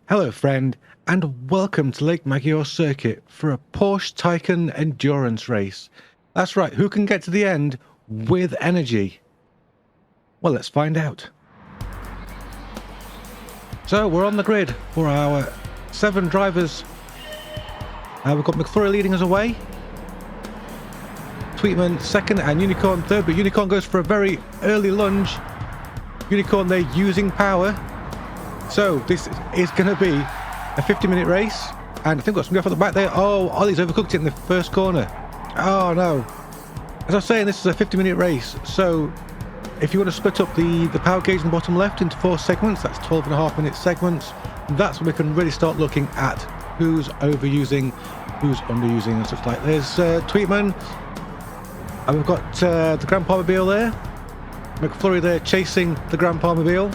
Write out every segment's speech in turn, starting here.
Hello friend, and welcome to Lake Maggiore circuit for a Porsche Taycan endurance race. That's right, who can get to the end with energy? Well, let's find out. So we're on the grid for our 7 drivers. We've got McFlurry leading us away, Tweetman second and Unicorn third, but Unicorn goes for a very early lunge. Unicorn there using power. So this is going to be a 50-minute race, and I think we've got somebody off at the back there. Oh, Ollie's overcooked it in the first corner. Oh no. As I was saying, this is a 50-minute race, so if you want to split up the power gauge in the bottom left into 4 segments, that's 12.5-minute segments, that's when we can really start looking at who's overusing, who's underusing and such like. There's Tweetman, and we've got the Grandpa Mobile there, McFlurry there chasing the Grandpa Mobile.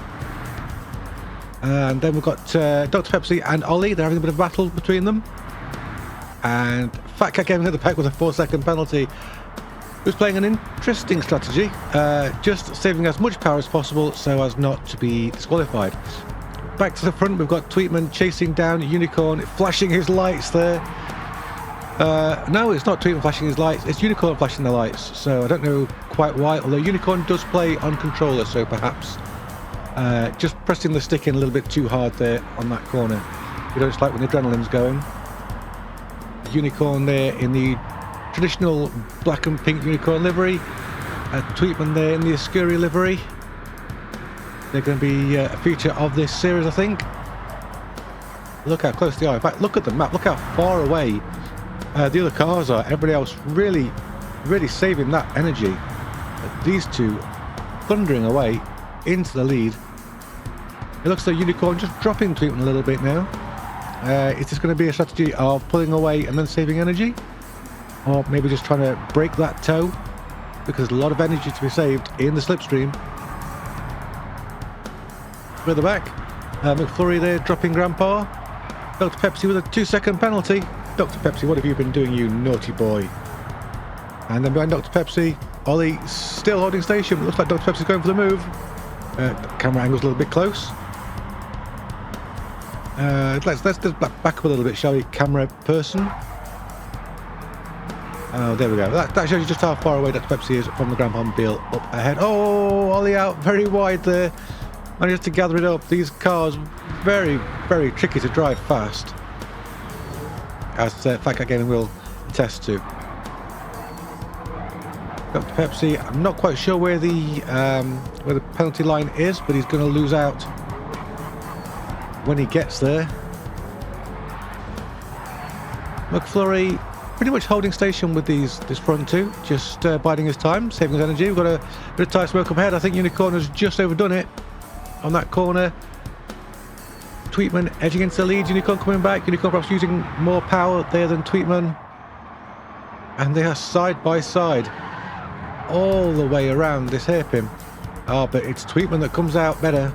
And then we've got Dr. Pepsi and Ollie. They're having a bit of battle between them. And Fat Cat Gaming at the back with a 4-second penalty. Who's playing an interesting strategy, just saving as much power as possible so as not to be disqualified. Back to the front, we've got Tweetman chasing down Unicorn, flashing his lights there. No, it's not Tweetman flashing his lights, it's Unicorn flashing the lights. So I don't know quite why, although Unicorn does play on controller, so perhaps just pressing the stick in a little bit too hard there on that corner. You know, it's like when the adrenaline's going. Unicorn there in the traditional black and pink Unicorn livery. Tweetman there in the Escuri livery. They're going to be a feature of this series, I think. Look how close they are. In fact, look at the map. Look how far away the other cars are. Everybody else really saving that energy. These two thundering away into the lead. It looks like Unicorn just dropping Tweetman a little bit now. Is this going to be a strategy of pulling away and then saving energy? Or maybe just trying to break that toe? Because there's a lot of energy to be saved in the slipstream. Further back, McFlurry there dropping Grandpa. Dr. Pepsi with a 2-second penalty. Dr. Pepsi, what have you been doing, you naughty boy? And then behind Dr. Pepsi, Ollie still holding station. It looks like Dr. Pepsi's going for the move. Camera angle's a little bit close. Let's just back up a little bit, shall we, camera person? Oh, there we go. That shows you just how far away Dr. Pepsi is from the Grandpa Mobile up ahead. Oh, Ollie out very wide there. Manages to gather it up. These cars very tricky to drive fast, as Fat Cat Gaming will attest to. Dr. Pepsi, I'm not quite sure where the penalty line is, but he's going to lose out when he gets there. McFlurry pretty much holding station with this front two, just biding his time, saving his energy. We've got a bit of tyre smoke up ahead. I think Unicorn has just overdone it on that corner. Tweetman edging into the lead, Unicorn coming back. Unicorn perhaps using more power there than Tweetman. And they are side by side all the way around this hairpin. Oh, but it's Tweetman that comes out better.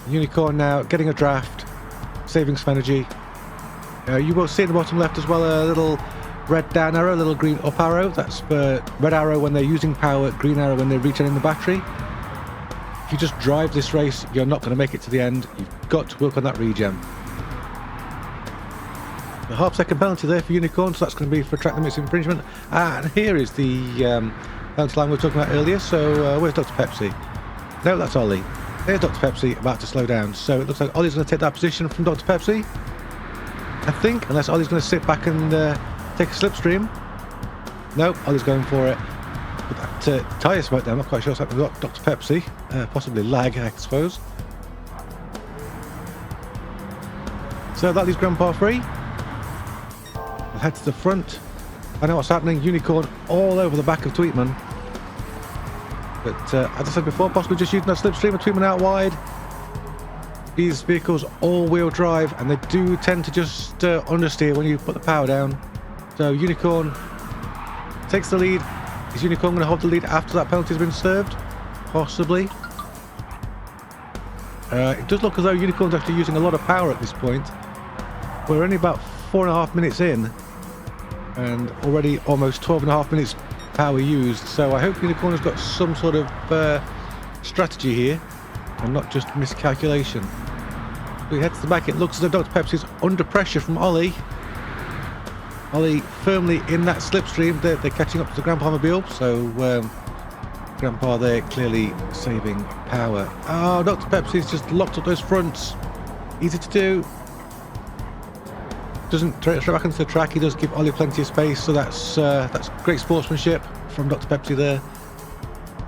Unicorn now getting a draft, saving some energy. You will see in the bottom left as well a little red down arrow, a little green up arrow. That's for red arrow when they're using power, green arrow when they're recharging the battery. If you just drive this race, you're not going to make it to the end. You've got to work on that regen. The half-second penalty there for Unicorn, so that's going to be for track limits infringement. And here is the penalty line we were talking about earlier. So where's Dr. Pepsi? No, that's Ollie. There's Dr. Pepsi about to slow down. So it looks like Ollie's going to take that position from Dr. Pepsi, I think, unless Ollie's going to sit back and take a slipstream. Nope, Ollie's going for it. But that tyre smoke there, I'm not quite sure what's happening with Dr. Pepsi. Possibly lag, I suppose. So that leaves Grandpa free. We'll head to the front. I know what's happening. Unicorn all over the back of Tweetman. But as I said before, possibly just using that slipstream of Tweetman out wide. These vehicles all-wheel drive, and they do tend to just understeer when you put the power down. So Unicorn takes the lead. Is Unicorn going to hold the lead after that penalty has been served? Possibly. It does look as though Unicorn's actually using a lot of power at this point. We're only about 4.5 minutes in, and already almost 12.5 minutes power used. So I hope Unicorn has got some sort of strategy here, and not just miscalculation. we head to the back. It looks as though Dr. Pepsi's under pressure from Ollie. Ollie firmly in that slipstream. They're catching up to the Grandpa Mobile, so Grandpa there clearly saving power. Oh, Dr. Pepsi's just locked up those fronts. Easy to do. Doesn't straight back into the track. He does give Ollie plenty of space, so that's great sportsmanship from Dr. Pepsi there,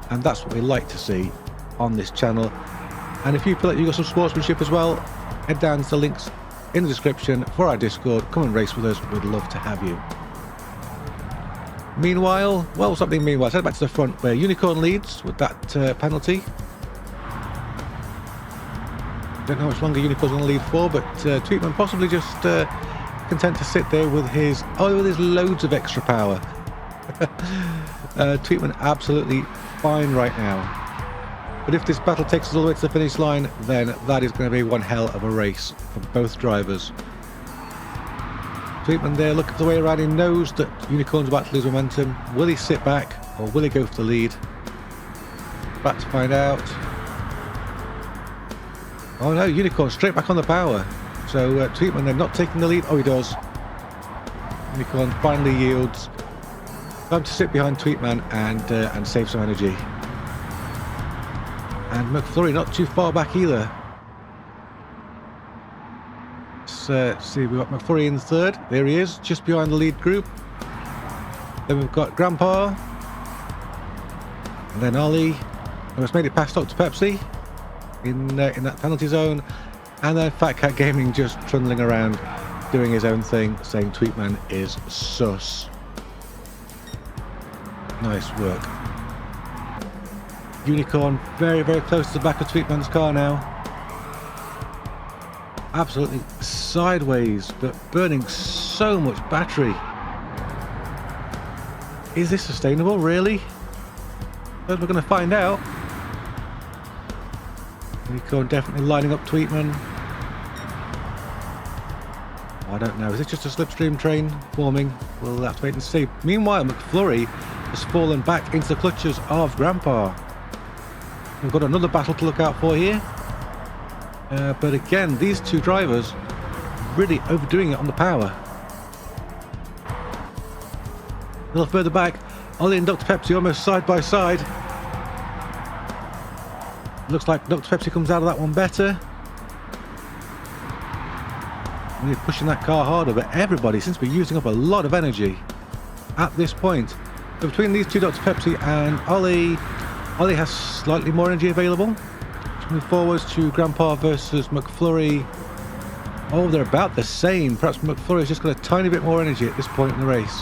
and that's what we like to see on this channel. And if you feel like you've got some sportsmanship as well, head down to the links in the description for our Discord. Come and race with us. We'd love to have you. Meanwhile, well, what's happening meanwhile? Head back to the front where Unicorn leads with that penalty. Don't know how much longer Unicorn's going to lead for, but Tweetman possibly just content to sit there with his loads of extra power. Tweetman absolutely fine right now. But if this battle takes us all the way to the finish line, then that is going to be one hell of a race for both drivers. Tweetman there looking the way around. He knows that Unicorn's about to lose momentum. Will he sit back or will he go for the lead? About to find out. Oh no, Unicorn straight back on the power. So Tweetman then not taking the lead. Oh, he does. Unicorn finally yields. Time to sit behind Tweetman and save some energy. And McFlurry not too far back either. Let's see, we've got McFlurry in third. There he is, just behind the lead group. Then we've got Grandpa. And then Ollie. Almost made it past Dr. Pepsi in that penalty zone. And then Fat Cat Gaming just trundling around, doing his own thing, saying Tweetman is sus. Nice work. Unicorn very, very close to the back of Tweetman's car now. Absolutely sideways, but burning so much battery. Is this sustainable, really? But we're going to find out. Unicorn definitely lining up Tweetman. I don't know, is it just a slipstream train forming? We'll have to wait and see. Meanwhile, McFlurry has fallen back into the clutches of Grandpa. We've got another battle to look out for here. But again, these two drivers really overdoing it on the power. A little further back, Ollie and Dr. Pepsi almost side by side. Looks like Dr. Pepsi comes out of that one better. Really pushing that car harder, but everybody seems to be using up a lot of energy at this point. So between these two, Dr. Pepsi and Ollie has slightly more energy available. Let's move forwards to Grandpa versus McFlurry. Oh, they're about the same. Perhaps McFlurry's just got a tiny bit more energy at this point in the race.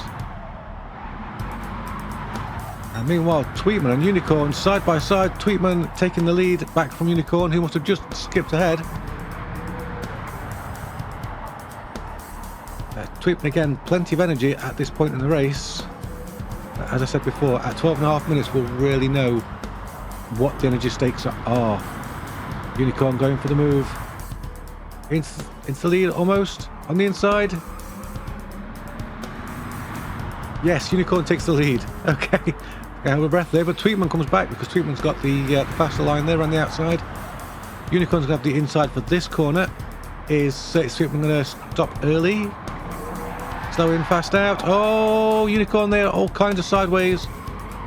And meanwhile, Tweetman and Unicorn side by side. Tweetman taking the lead back from Unicorn, who must have just skipped ahead. Tweetman again, plenty of energy at this point in the race. As I said before, at 12.5 minutes we'll really know what the energy stakes are. Unicorn going for the move. Into the lead almost. On the inside. Yes, Unicorn takes the lead. Okay. I have a breath there, but Tweetman comes back because Tweetman's got the faster line there on the outside. Unicorn's going to have the inside for this corner. Is Tweetman going to stop early? Slow in, fast out. Oh, Unicorn there, all kinds of sideways.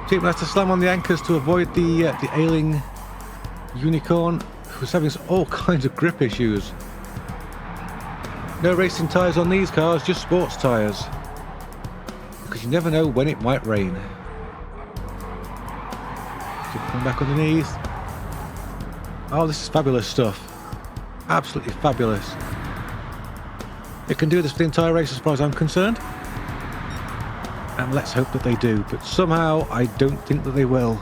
Tweetman has to slam on the anchors to avoid the ailing Unicorn, who's having all kinds of grip issues. No racing tyres on these cars, just sports tyres. Because you never know when it might rain. Come back underneath. Oh, this is fabulous stuff. Absolutely fabulous. It can do this for the entire race as far as I'm concerned. And let's hope that they do. But somehow, I don't think that they will.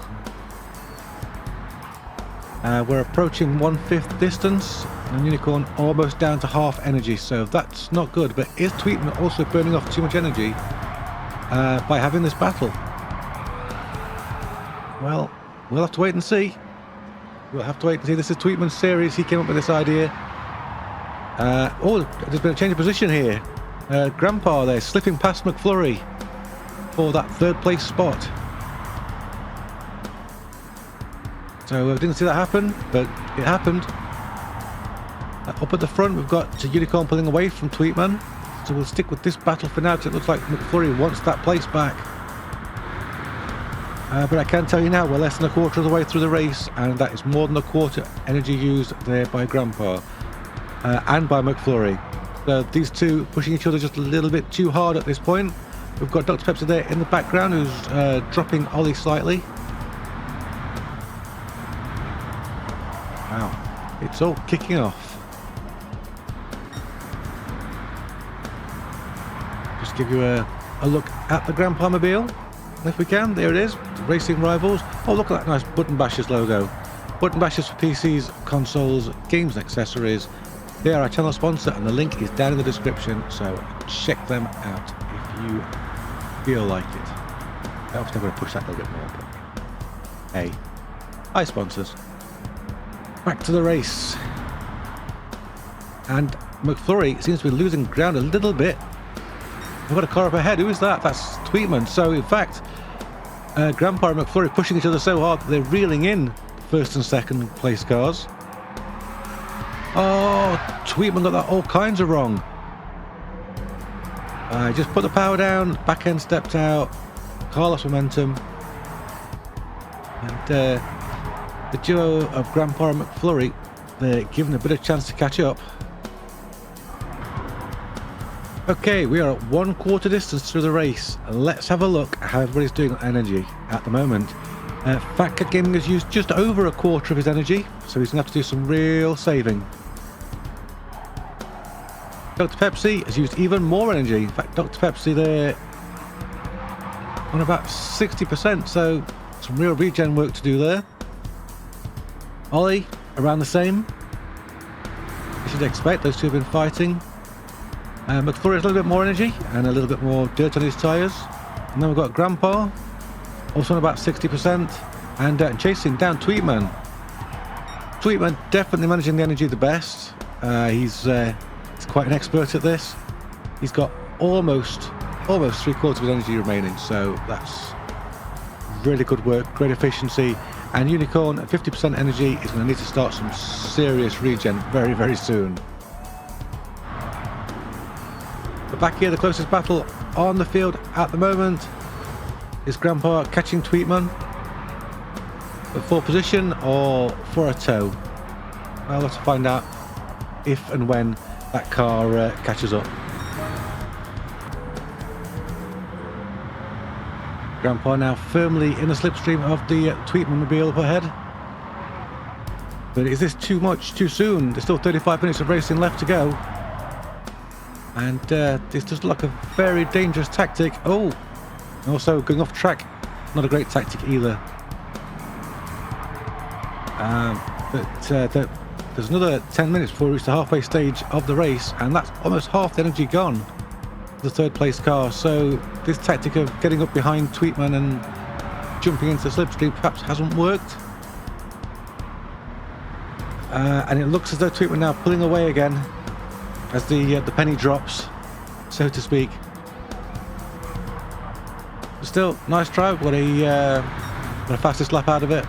We're approaching 1/5 distance. And Unicorn almost down to half energy. So that's not good. But is Tweetman also burning off too much energy by having this battle? Well, we'll have to wait and see. We'll have to wait and see. This is Tweetman's series. He came up with this idea. Oh, there's been a change of position here. Grandpa there slipping past McFlurry for that third place spot. So I didn't see that happen, but it happened. Up at the front, we've got Unicorn pulling away from Tweetman. So we'll stick with this battle for now because it looks like McFlurry wants that place back. But I can tell you now, we're less than a quarter of the way through the race, and that is more than a quarter energy used there by Grandpa and by McFlurry. So these two pushing each other just a little bit too hard at this point. We've got Dr. Pepsi there in the background who's dropping Ollie slightly. Wow, it's all kicking off. Just give you a look at the Grandpa Mobile, if we can. There it is, Racing Rivals. Oh, look at that nice Button Bashers logo. Button Bashers for PCs, consoles, games and accessories. They are our channel sponsor and the link is down in the description, so check them out if you feel like it. Obviously I'm going to push that a little bit more, but hey, hi sponsors. Back to the race. And McFlurry seems to be losing ground a little bit. We've got a car up ahead. Who is that? That's Tweetman. So in fact, Grandpa and McFlurry pushing each other so hard that they're reeling in first and second place cars. Oh, Tweetman got that all kinds of wrong. Just put the power down, back end stepped out, car lost momentum. And the duo of Grandpa and McFlurry, they're given a bit of chance to catch up. Okay, we are at 1/4 distance through the race. Let's have a look at how everybody's doing on energy at the moment. Fat Cat Gaming has used just over a quarter of his energy, so he's going to have to do some real saving. Dr. Pepsi has used even more energy. In fact, Dr. Pepsi there on about 60%, so some real regen work to do there. Ollie, around the same. You should expect those two have been fighting. McFlurry has a little bit more energy and a little bit more dirt on his tyres. And then we've got Grandpa, also on about 60%, and chasing down Tweetman. Tweetman definitely managing the energy the best. He's quite an expert at this. He's got almost 3/4 of his energy remaining, so that's really good work, great efficiency. And Unicorn at 50% energy is going to need to start some serious regen very, very soon. But back here, the closest battle on the field at the moment is Grandpa catching Tweetman for position or for a tow. Well, let's find out if and when that car catches up. Grandpa now firmly in the slipstream of the Tweetman mobile up ahead. But is this too much too soon? There's still 35 minutes of racing left to go. And this does look like a very dangerous tactic. Oh, also going off track, not a great tactic either. There's another 10 minutes before we reach the halfway stage of the race, and that's almost half the energy gone. The third place car. So this tactic of getting up behind Tweetman and jumping into the slipstream perhaps hasn't worked. And it looks as though Tweetman now pulling away again as the penny drops, so to speak. But still, nice try. Got a fastest lap out of it.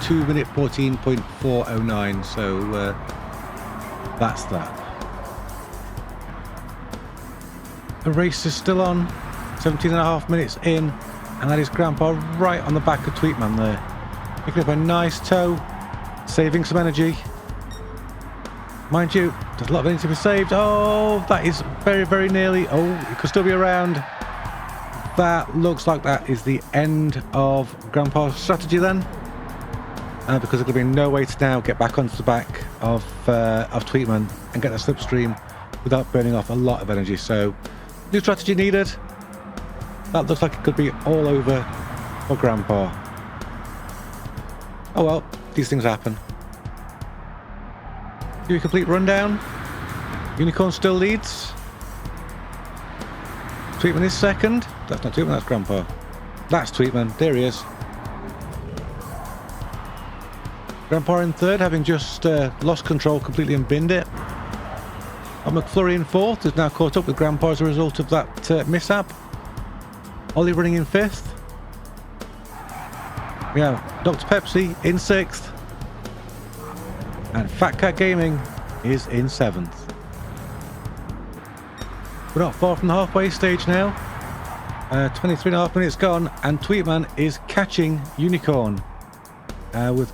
2 minute 14.409. So that's that. The race is still on, 17.5 minutes in, and that is Grandpa right on the back of Tweetman there. Picking up a nice tow, saving some energy. Mind you, there's a lot of energy to be saved. Oh, that is very, very nearly. Oh, it could still be around. That looks like that is the end of Grandpa's strategy then. Because there's going to be no way to now get back onto the back of Tweetman and get the slipstream without burning off a lot of energy. So, new strategy needed. That looks like it could be all over for Grandpa. Oh well, these things happen. Do a complete rundown. Unicorn still leads. Tweetman is second. That's not Tweetman, that's Grandpa. That's Tweetman, there he is. Grandpa in third, having just lost control completely and binned it. And McFlurry in fourth, has now caught up with Grandpa as a result of that mishap. Ollie running in fifth. We have Dr. Pepsi in sixth. And Fat Cat Gaming is in 7th. We're not far from the halfway stage now. 23.5 minutes gone, and Tweetman is catching Unicorn with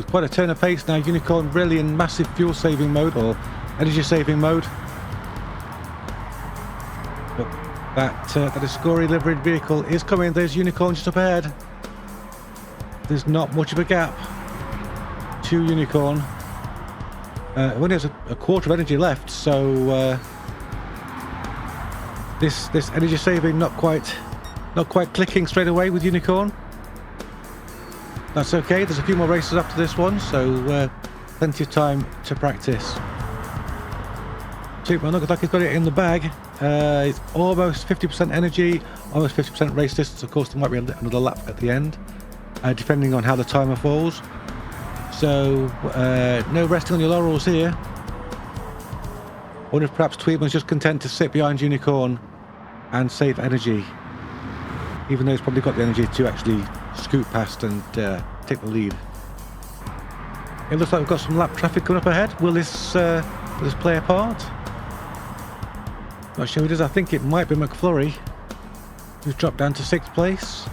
quite a turn of pace now. Unicorn really in massive fuel saving mode, or energy saving mode. But that Escori liveried vehicle is coming. There's Unicorn just up ahead. There's not much of a gap to Unicorn. It only has a quarter of energy left, so this energy saving not quite clicking straight away with Unicorn. That's okay. There's a few more races after this one, so plenty of time to practice. Tweetman looks like he's got it in the bag. It's almost 50% energy, almost 50% race distance. Of course, there might be another lap at the end, depending on how the timer falls. So no resting on your laurels here. I wonder if perhaps Tweetman's just content to sit behind Unicorn and save energy, even though he's probably got the energy to actually scoot past and take the lead. It looks like we've got some lap traffic coming up ahead. Will this play a part? Not sure who it is. I think it might be McFlurry, who's dropped down to 6th place.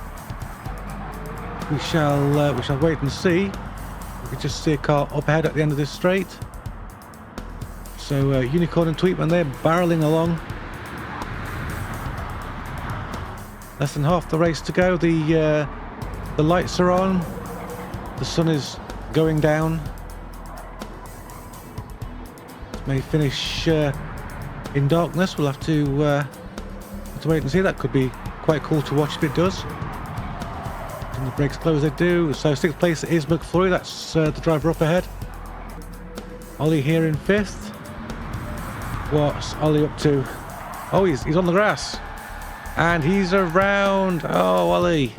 We shall wait and see. We can just see a car up ahead at the end of this straight. So Unicorn and Tweetman, they're barreling along. Less than half the race to go. The lights are on. The sun is going down. It may finish in darkness. We'll have to wait and see. That could be quite cool to watch if it does. And the brakes close, they do. So 6th place is McFlurry. That's the driver up ahead. Ollie here in 5th. What's Ollie up to? Oh, he's on the grass. And he's around. Oh, Ollie.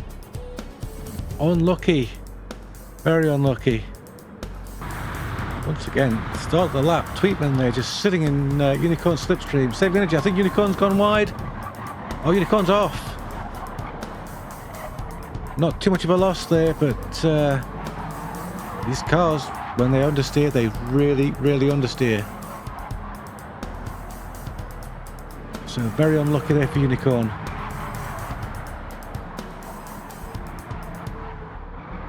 Unlucky. Very unlucky. Once again, start the lap. Tweetman there just sitting in Unicorn slipstream. Saving energy. I think Unicorn's gone wide. Oh, Unicorn's off. Not too much of a loss there, but these cars, when they understeer, they really, really understeer. So very unlucky there for Unicorn.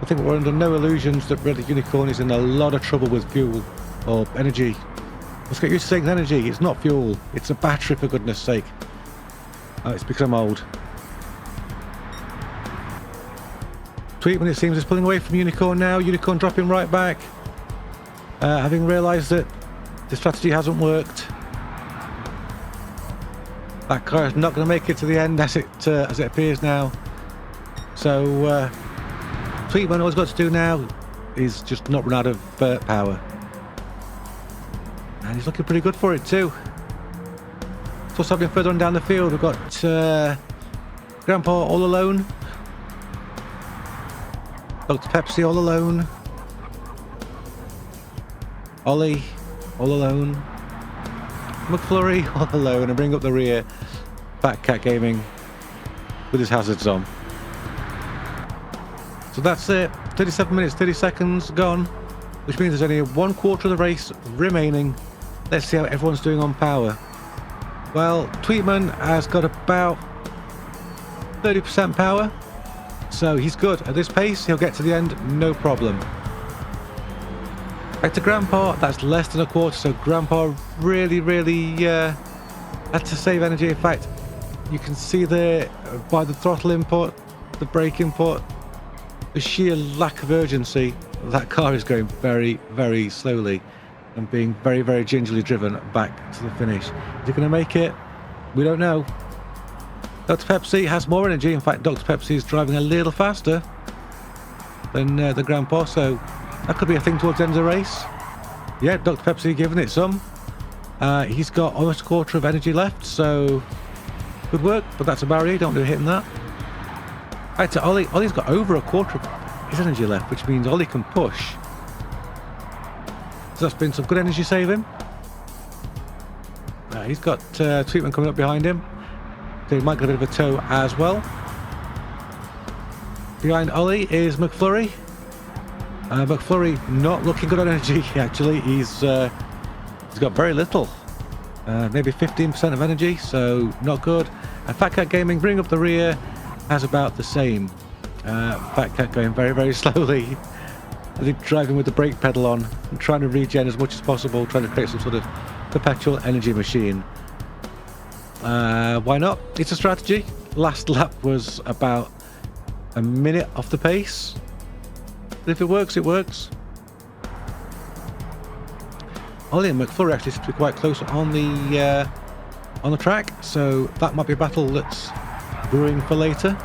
I think we're under no illusions that really Unicorn is in a lot of trouble with fuel or energy. Let's get used to saying energy. It's not fuel. It's a battery, for goodness sake. Oh, it's because I'm old. Tweetman, it seems, is pulling away from Unicorn now. Unicorn dropping right back, having realised that the strategy hasn't worked. That car is not going to make it to the end as it appears now. So Tweetman, all he's got to do now is just not run out of power, and he's looking pretty good for it too. What's happening further on down the field? We've got Grandpa all alone, Dr. Pepsi all alone, Ollie all alone, McFlurry all alone, and bring up the rear. Fat Cat Gaming with his hazards on. So that's it. 37 minutes 30 seconds gone, which means there's only 1/4 of the race remaining. Let's see how everyone's doing on power. Well, Tweetman has got about 30% power, so he's good. At this pace, he'll get to the end no problem. Back to Grandpa, that's less than 1/4, so Grandpa really had to save energy. In fact, you can see there by the throttle input, the brake input, the sheer lack of urgency. That car is going very, very slowly and being very, very gingerly driven back to the finish. Is he going to make it? We don't know. Dr. Pepsi has more energy. In fact, Dr. Pepsi is driving a little faster than the Grandpa, so that could be a thing towards the end of the race. Yeah, Dr. Pepsi giving it some. He's got almost 1/4 of energy left, so good work, but that's a barrier. You don't want to be hitting that. Right to Ollie. Ollie's got over 1/4 of his energy left, which means Ollie can push. So that's been some good energy saving. He's got Tweetman coming up behind him, so he might get a bit of a tow as well. Behind Ollie is McFlurry. McFlurry not looking good on energy, actually. He's He's got very little. Maybe 15% of energy, so not good. And Fat Cat Gaming, bring up the rear, has about the same. Fat Cat going very, very slowly. I think driving with the brake pedal on and trying to regen as much as possible, trying to create some sort of perpetual energy machine. Why not? It's a strategy. Last lap was about a minute off the pace. But if it works, it works. Ollie and McFlurry actually seem to be quite close on the track, so that might be a battle that's brewing for later.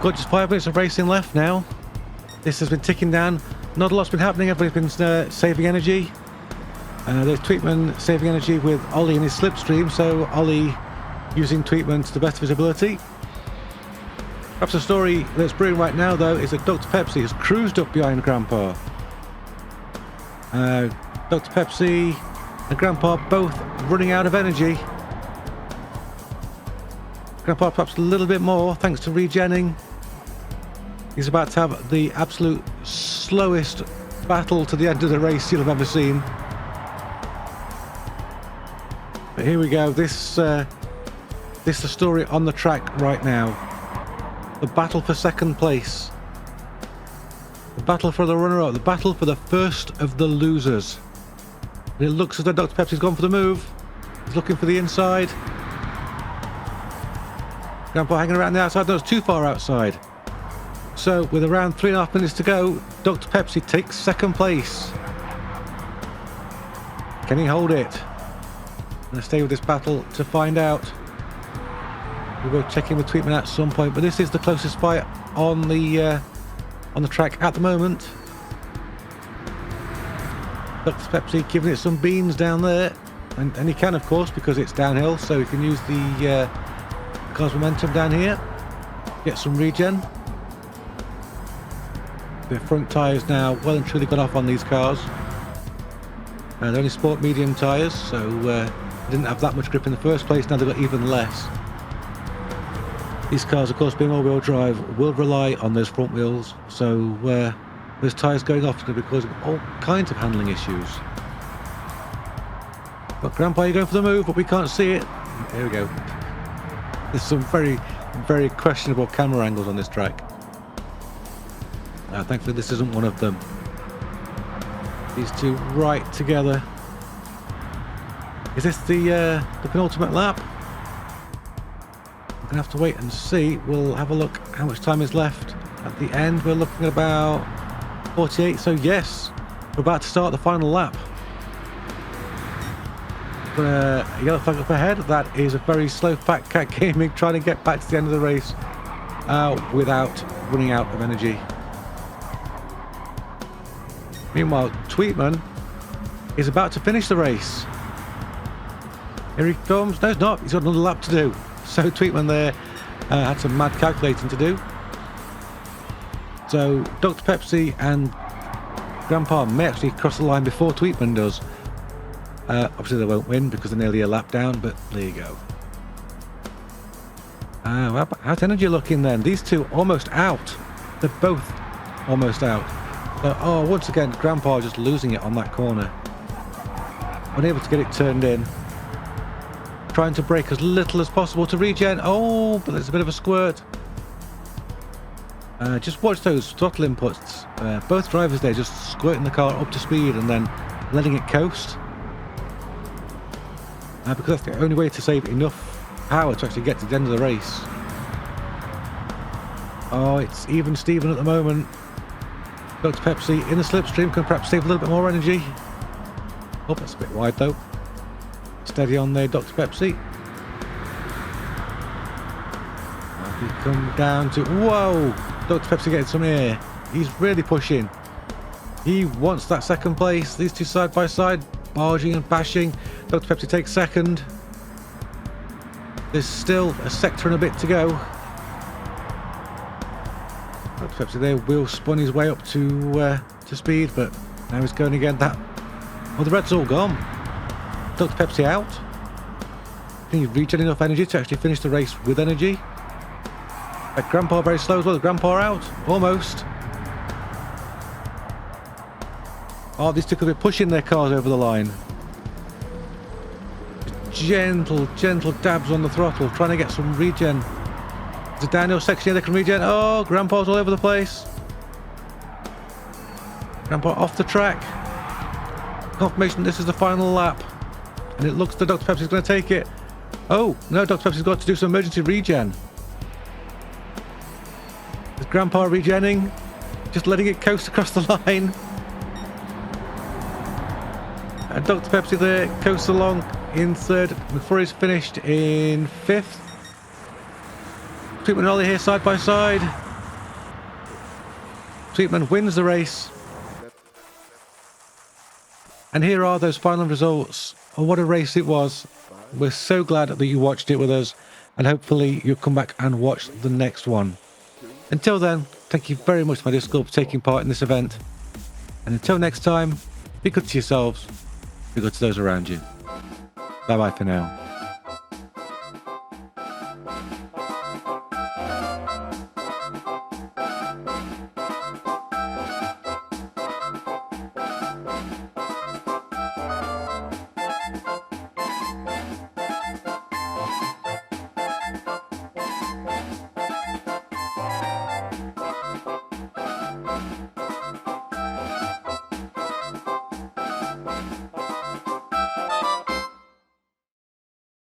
Got just 5 minutes of racing left now. This has been ticking down. Not a lot's been happening. Everybody's been saving energy. There's Tweetman saving energy with Ollie in his slipstream, so Ollie using Tweetman to the best of his ability. Perhaps the story that's brewing right now, though, is that Dr. Pepsi has cruised up behind Grandpa. Dr. Pepsi and Grandpa both running out of energy. Grandpa perhaps a little bit more thanks to regenning. He's about to have the absolute slowest battle to the end of the race you'll have ever seen. But here we go. This is the story on the track right now. The battle for second place. The battle for the runner-up. The battle for the first of the losers. And it looks as though Dr. Pepsi's gone for the move. He's looking for the inside. Grandpa hanging around the outside. No, it's too far outside. So, with around 3.5 minutes to go, Dr. Pepsi takes second place. Can he hold it? I'm going to stay with this battle to find out. We will check in with Tweetman at some point, but this is the closest fight on the track at the moment. Dr. Pepsi giving it some beans down there, and he can, of course, because it's downhill, so he can use the car's momentum down here, get some regen. The front tyres now well and truly got off on these cars. They're only sport medium tyres, so they didn't have that much grip in the first place. Now they've got even less. These cars, of course, being all-wheel drive, will rely on those front wheels, so those tyres going off is going to be causing all kinds of handling issues. But Grandpa, you're going for the move, but we can't see it. Here we go. There's some very, very questionable camera angles on this track. Thankfully, this isn't one of them. These two right together. Is this the penultimate lap? We're going to have to wait and see. We'll have a look how much time is left. At the end, we're looking at about 48. So yes, we're about to start the final lap. A yellow flag up ahead. That is a very slow Fat Cat Gaming trying to get back to the end of the race without running out of energy. Meanwhile, Tweetman is about to finish the race. Here he comes. No, he's not. He's got another lap to do. So Tweetman there had some mad calculating to do. So Dr. Pepsi and Grandpa may actually cross the line before Tweetman does. Obviously they won't win because they're nearly a lap down, but there you go. How's energy looking then? These two almost out. They're both almost out. Oh, once again, Grandpa just losing it on that corner. Unable to get it turned in. Trying to brake as little as possible to regen. Oh, but there's a bit of a squirt. Just watch those throttle inputs. Both drivers there just squirting the car up to speed and then letting it coast. Because that's the only way to save enough power to actually get to the end of the race. Oh, it's even Steven at the moment. Dr. Pepsi in the slipstream can perhaps save a little bit more energy. Oh, that's a bit wide though. Steady on there, Dr. Pepsi. We come down to... Whoa! Dr. Pepsi getting some air. He's really pushing. He wants that second place. These two side by side, barging and bashing. Dr. Pepsi takes second. There's still a sector and a bit to go. Dr. Pepsi there, wheel spun his way up to speed, but now he's going again. Well, the red's all gone. Dr. Pepsi out. Can he regen enough energy to actually finish the race with energy? Grandpa very slow as well. Grandpa out, almost. Oh, these two could be pushing their cars over the line. Gentle dabs on the throttle, trying to get some regen. There's a downhill section here they can regen. Oh, Grandpa's all over the place. Grandpa off the track. Confirmation this is the final lap. And it looks like Dr. Pepsi's going to take it. Oh, no, Dr. Pepsi's got to do some emergency regen. Is Grandpa regenning? Just letting it coast across the line. And Dr. Pepsi there coasts along in third. McFlurry's finished in fifth. Sweetman and Ollie here side by side. Sweetman wins the race. And here are those final results. Oh, what a race it was. We're so glad that you watched it with us. And hopefully you'll come back and watch the next one. Until then, thank you very much, my dear school, for taking part in this event. And until next time, be good to yourselves. Be good to those around you. Bye bye for now.